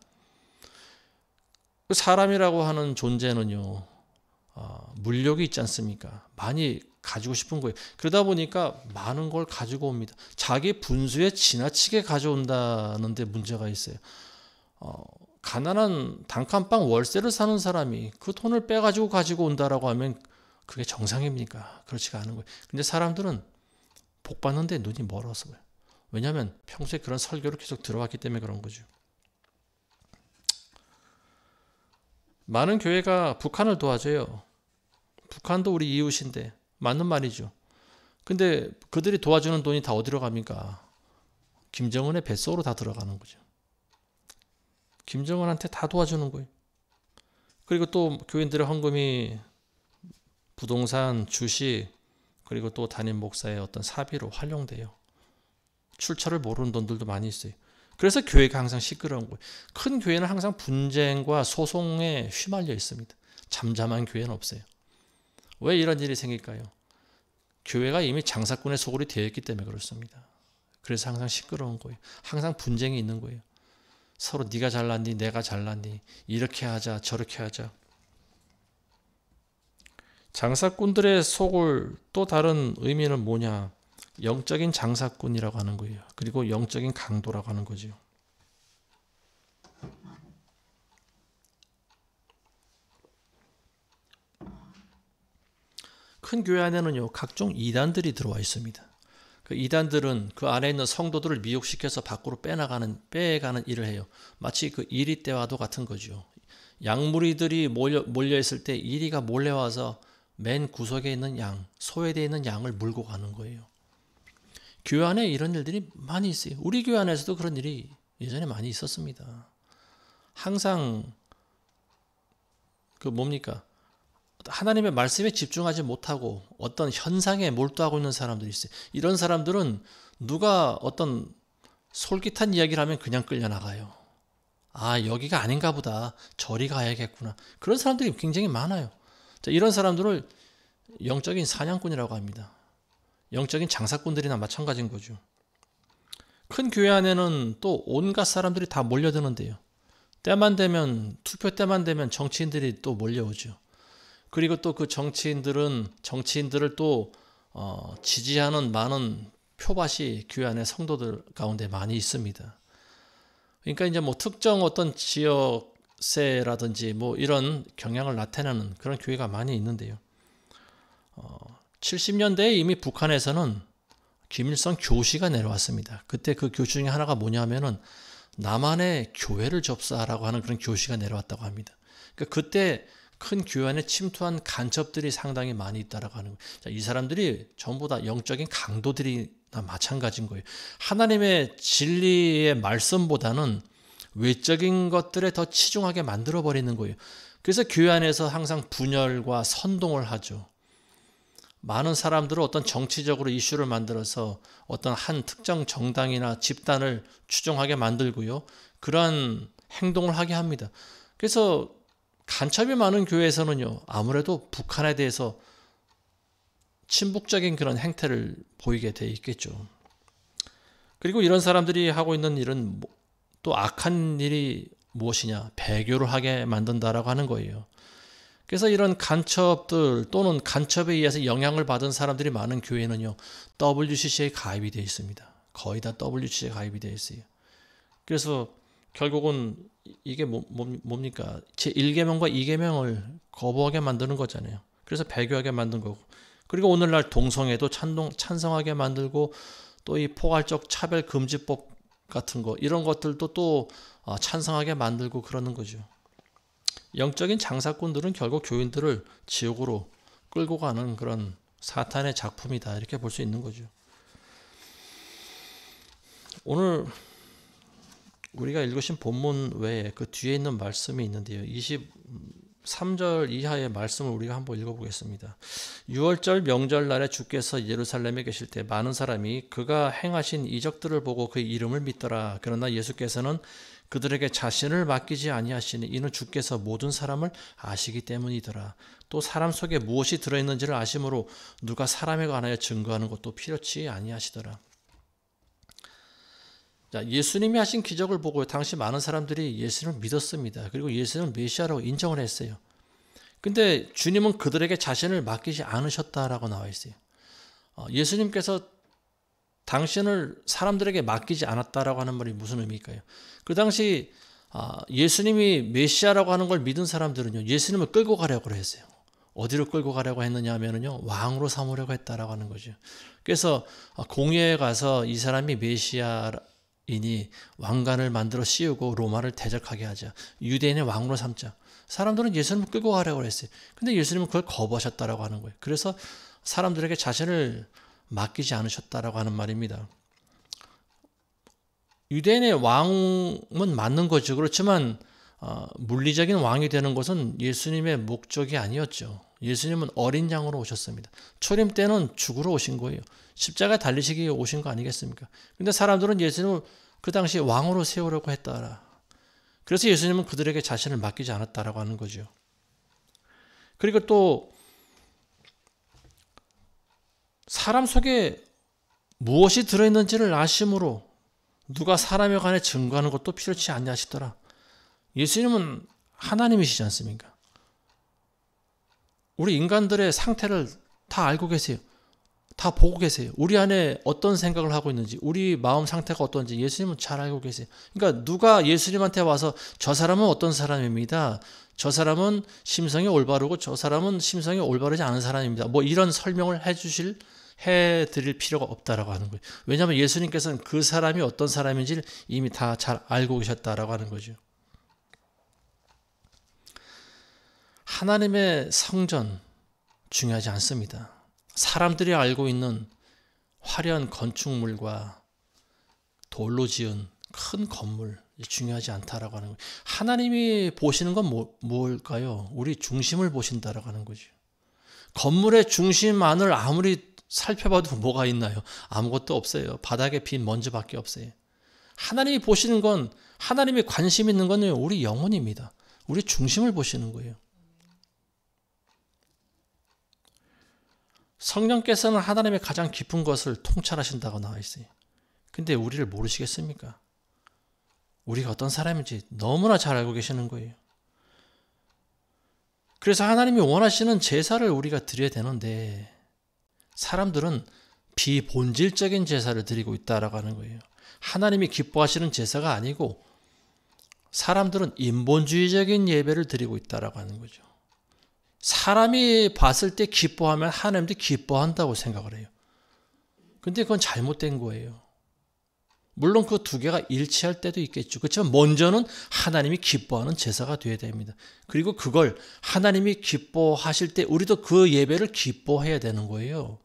S1: 사람이라고 하는 존재는요. 물욕이 있지 않습니까? 많이 가지고 싶은 거예요. 그러다 보니까 많은 걸 가지고 옵니다. 자기 분수에 지나치게 가져온다는 데 문제가 있어요. 가난한 단칸방 월세를 사는 사람이 그 돈을 빼가지고 가지고 온다라고 하면 그게 정상입니까? 그렇지가 않은 거예요. 근데 사람들은 복 받는데 눈이 멀어서 그래요. 왜냐하면 평소에 그런 설교를 계속 들어왔기 때문에 그런 거죠. 많은 교회가 북한을 도와줘요. 북한도 우리 이웃인데 맞는 말이죠. 근데 그들이 도와주는 돈이 다 어디로 갑니까? 김정은의 뱃속으로 다 들어가는 거죠. 김정은한테 다 도와주는 거예요. 그리고 또 교인들의 헌금이 부동산, 주식, 그리고 또 담임 목사의 어떤 사비로 활용돼요. 출처를 모르는 돈들도 많이 있어요. 그래서 교회가 항상 시끄러운 거예요. 큰 교회는 항상 분쟁과 소송에 휘말려 있습니다. 잠잠한 교회는 없어요. 왜 이런 일이 생길까요? 교회가 이미 장사꾼의 소굴이 되어 있기 때문에 그렇습니다. 그래서 항상 시끄러운 거예요. 항상 분쟁이 있는 거예요. 서로 네가 잘났니 내가 잘났니 이렇게 하자 저렇게 하자. 장사꾼들의 소굴 또 다른 의미는 뭐냐? 영적인 장사꾼이라고 하는 거예요. 그리고 영적인 강도라고 하는 거죠. 큰 교회 안에는요 각종 이단들이 들어와 있습니다. 그 이단들은 그 안에 있는 성도들을 미혹시켜서 밖으로 빼가는 일을 해요. 마치 그 이리 때와도 같은 거죠. 양무리들이 몰려 있을 때 이리가 몰래 와서 맨 구석에 있는 양, 소외되어 있는 양을 물고 가는 거예요. 교회 안에 이런 일들이 많이 있어요. 우리 교회 안에서도 그런 일이 예전에 많이 있었습니다. 항상 그 뭡니까? 하나님의 말씀에 집중하지 못하고 어떤 현상에 몰두하고 있는 사람들이 있어요. 이런 사람들은 누가 어떤 솔깃한 이야기를 하면 그냥 끌려나가요. 아, 여기가 아닌가 보다. 저리 가야겠구나. 그런 사람들이 굉장히 많아요. 자, 이런 사람들을 영적인 사냥꾼이라고 합니다. 영적인 장사꾼들이나 마찬가지인 거죠. 큰 교회 안에는 또 온갖 사람들이 다 몰려드는데요. 투표 때만 되면 정치인들이 또 몰려오죠. 그리고 또 그 정치인들을 또 지지하는 많은 표밭이 교회 안에 성도들 가운데 많이 있습니다. 그러니까 이제 뭐 특정 어떤 지역세라든지 뭐 이런 경향을 나타내는 그런 교회가 많이 있는데요. 70년대에 이미 북한에서는 김일성 교시가 내려왔습니다. 그때 그 교시 중에 하나가 뭐냐면은 남한의 교회를 접수하라고 하는 그런 교시가 내려왔다고 합니다. 그러니까 그때 큰 교회 안에 침투한 간첩들이 상당히 많이 있다라고 하는 거예요. 자, 이 사람들이 전부 다 영적인 강도들이나 마찬가지인 거예요. 하나님의 진리의 말씀보다는 외적인 것들에 더 치중하게 만들어버리는 거예요. 그래서 교회 안에서 항상 분열과 선동을 하죠. 많은 사람들은 어떤 정치적으로 이슈를 만들어서 어떤 한 특정 정당이나 집단을 추종하게 만들고요. 그러한 행동을 하게 합니다. 그래서 간첩이 많은 교회에서는요. 아무래도 북한에 대해서 친북적인 그런 행태를 보이게 돼 있겠죠. 그리고 이런 사람들이 하고 있는 일은 또 악한 일이 무엇이냐? 배교를 하게 만든다라고 하는 거예요. 그래서 이런 간첩들 또는 간첩에 의해서 영향을 받은 사람들이 많은 교회는요, WCC에 가입이 되어 있습니다. 거의 다 WCC에 가입이 되어 있어요. 그래서 결국은 이게 뭡니까? 제1계명과 2계명을 거부하게 만드는 거잖아요. 그래서 배교하게 만든 거고. 그리고 오늘날 동성애도 찬성하게 만들고, 또 이 포괄적 차별금지법 같은 거, 이런 것들도 또 찬성하게 만들고 그러는 거죠. 영적인 장사꾼들은 결국 교인들을 지옥으로 끌고 가는 그런 사탄의 작품이다, 이렇게 볼 수 있는 거죠. 오늘 우리가 읽으신 본문 외에 그 뒤에 있는 말씀이 있는데요. 23절 이하의 말씀을 우리가 한번 읽어보겠습니다. 6월절 명절날에 주께서 예루살렘에 계실 때 많은 사람이 그가 행하신 이적들을 보고 그의 이름을 믿더라. 그러나 예수께서는 그들에게 자신을 맡기지 아니하시니 이는 주께서 모든 사람을 아시기 때문이더라. 또 사람 속에 무엇이 들어있는지를 아심으로 누가 사람에 관하여 증거하는 것도 필요치 아니하시더라. 자, 예수님이 하신 기적을 보고 당시 많은 사람들이 예수님을 믿었습니다. 그리고 예수님을 메시아라고 인정을 했어요. 근데 주님은 그들에게 자신을 맡기지 않으셨다라고 나와 있어요. 예수님께서 당신을 사람들에게 맡기지 않았다라고 하는 말이 무슨 의미일까요? 그 당시 예수님이 메시아라고 하는 걸 믿은 사람들은요, 예수님을 끌고 가려고 했어요. 어디로 끌고 가려고 했느냐 하면요, 왕으로 삼으려고 했다라고 하는 거죠. 그래서 공회에 가서 이 사람이 메시아이니 왕관을 만들어 씌우고 로마를 대적하게 하자, 유대인의 왕으로 삼자. 사람들은 예수님을 끌고 가려고 했어요. 근데 예수님은 그걸 거부하셨다라고 하는 거예요. 그래서 사람들에게 자신을 맡기지 않으셨다라고 하는 말입니다. 유대인의 왕은 맞는 거죠. 그렇지만 물리적인 왕이 되는 것은 예수님의 목적이 아니었죠. 예수님은 어린 양으로 오셨습니다. 초림 때는 죽으러 오신 거예요. 십자가에 달리시기 위해 오신 거 아니겠습니까? 근데 사람들은 예수님을 그 당시에 왕으로 세우려고 했다라. 그래서 예수님은 그들에게 자신을 맡기지 않았다라고 하는 거죠. 그리고 또 사람 속에 무엇이 들어있는지를 아심으로 누가 사람에 관해 증거하는 것도 필요치 않냐 하시더라. 예수님은 하나님이시지 않습니까? 우리 인간들의 상태를 다 알고 계세요. 다 보고 계세요. 우리 안에 어떤 생각을 하고 있는지, 우리 마음 상태가 어떤지 예수님은 잘 알고 계세요. 그러니까 누가 예수님한테 와서 저 사람은 어떤 사람입니다, 저 사람은 심성이 올바르고 저 사람은 심성이 올바르지 않은 사람입니다, 뭐 이런 설명을 해드릴 필요가 없다라고 하는 거예요. 왜냐하면 예수님께서는 그 사람이 어떤 사람인지를 이미 다 잘 알고 계셨다라고 하는 거죠. 하나님의 성전 중요하지 않습니다. 사람들이 알고 있는 화려한 건축물과 돌로 지은 큰 건물 중요하지 않다라고 하는 거예요. 하나님이 보시는 건 뭘까요? 우리 중심을 보신다라고 하는 거죠. 건물의 중심 안을 아무리 살펴봐도 뭐가 있나요? 아무것도 없어요. 바닥에 빈 먼지밖에 없어요. 하나님이 보시는 건, 하나님이 관심 있는 건 우리 영혼입니다. 우리 중심을 보시는 거예요. 성령께서는 하나님의 가장 깊은 것을 통찰하신다고 나와 있어요. 근데 우리를 모르시겠습니까? 우리가 어떤 사람인지 너무나 잘 알고 계시는 거예요. 그래서 하나님이 원하시는 제사를 우리가 드려야 되는데 사람들은 비본질적인 제사를 드리고 있다라고 하는 거예요. 하나님이 기뻐하시는 제사가 아니고 사람들은 인본주의적인 예배를 드리고 있다라고 하는 거죠. 사람이 봤을 때 기뻐하면 하나님도 기뻐한다고 생각을 해요. 근데 그건 잘못된 거예요. 물론 그 두 개가 일치할 때도 있겠죠. 그렇지만 먼저는 하나님이 기뻐하는 제사가 되어야 됩니다. 그리고 그걸 하나님이 기뻐하실 때 우리도 그 예배를 기뻐해야 되는 거예요.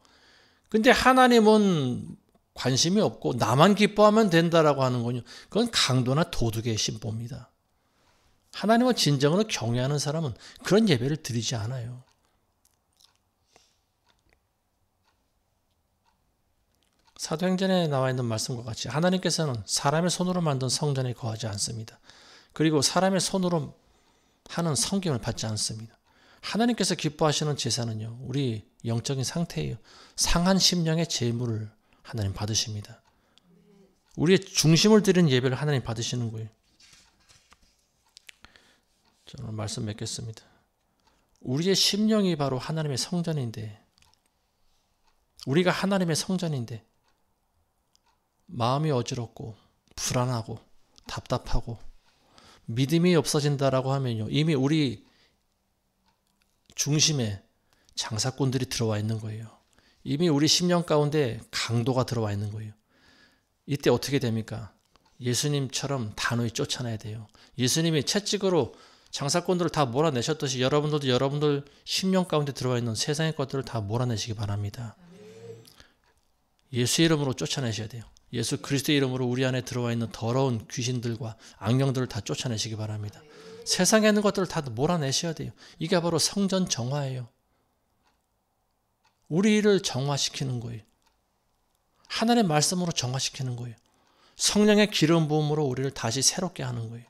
S1: 근데 하나님은 관심이 없고 나만 기뻐하면 된다라고 하는 건요, 그건 강도나 도둑의 신보입니다. 하나님을 진정으로 경외하는 사람은 그런 예배를 드리지 않아요. 사도행전에 나와 있는 말씀과 같이 하나님께서는 사람의 손으로 만든 성전에 거하지 않습니다. 그리고 사람의 손으로 하는 섬김을 받지 않습니다. 하나님께서 기뻐하시는 제사는요, 우리 영적인 상태예요. 상한 심령의 제물을 하나님 받으십니다. 우리의 중심을 드리는 예배를 하나님 받으시는 거예요. 저는 말씀 맺겠습니다. 우리의 심령이 바로 하나님의 성전인데, 우리가 하나님의 성전인데 마음이 어지럽고 불안하고 답답하고 믿음이 없어진다라고 하면요, 이미 우리 중심에 장사꾼들이 들어와 있는 거예요. 이미 우리 심령 가운데 강도가 들어와 있는 거예요. 이때 어떻게 됩니까? 예수님처럼 단호히 쫓아내야 돼요. 예수님이 채찍으로 장사꾼들을 다 몰아내셨듯이 여러분들도 여러분들 심령 가운데 들어와 있는 세상의 것들을 다 몰아내시기 바랍니다. 예수 이름으로 쫓아내셔야 돼요. 예수 그리스도의 이름으로 우리 안에 들어와 있는 더러운 귀신들과 악령들을 다 쫓아내시기 바랍니다. 세상에 있는 것들을 다 몰아내셔야 돼요. 이게 바로 성전 정화예요. 우리를 정화시키는 거예요. 하나님의 말씀으로 정화시키는 거예요. 성령의 기름 부음으로 우리를 다시 새롭게 하는 거예요.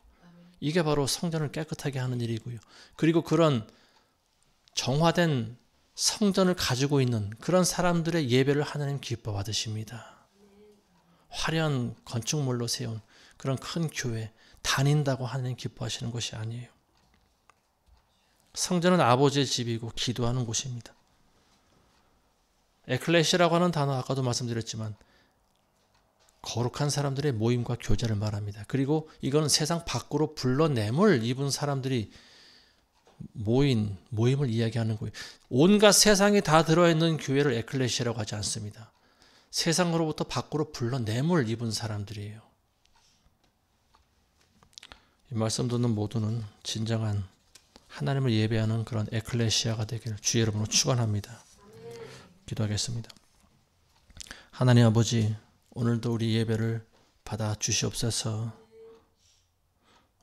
S1: 이게 바로 성전을 깨끗하게 하는 일이고요. 그리고 그런 정화된 성전을 가지고 있는 그런 사람들의 예배를 하나님 기뻐 받으십니다. 화려한 건축물로 세운 그런 큰 교회 다닌다고 하나님 기뻐하시는 것이 아니에요. 성전은 아버지의 집이고 기도하는 곳입니다. 에클레시아라고 하는 단어 아까도 말씀드렸지만 거룩한 사람들의 모임과 교제를 말합니다. 그리고 이거는 세상 밖으로 불러냄을 입은 사람들이 모임을 이야기하는 거예요. 온갖 세상이 다 들어있는 교회를 에클레시아라고 하지 않습니다. 세상으로부터 밖으로 불러냄을 입은 사람들이에요. 이 말씀 듣는 모두는 진정한 하나님을 예배하는 그런 에클레시아가 되기를 주의 이름으로 축원합니다. 기도하겠습니다. 하나님 아버지, 오늘도 우리 예배를 받아 주시옵소서.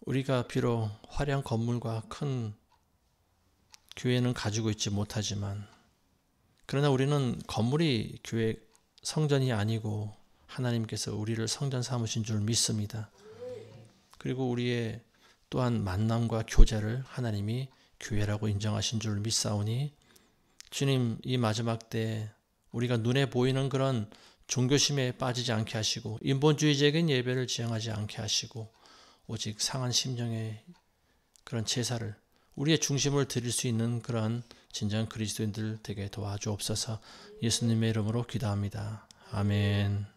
S1: 우리가 비록 화려한 건물과 큰 교회는 가지고 있지 못하지만, 그러나 우리는 건물이 교회 성전이 아니고 하나님께서 우리를 성전 삼으신 줄 믿습니다. 그리고 우리의 또한 만남과 교제를 하나님이 교회라고 인정하신 줄 믿사오니, 주님, 이 마지막 때 우리가 눈에 보이는 그런 종교심에 빠지지 않게 하시고 인본주의적인 예배를 지향하지 않게 하시고 오직 상한 심령의 그런 제사를, 우리의 중심을 드릴 수 있는 그런 진정한 그리스도인들 되게 도와주옵소서. 예수님의 이름으로 기도합니다. 아멘.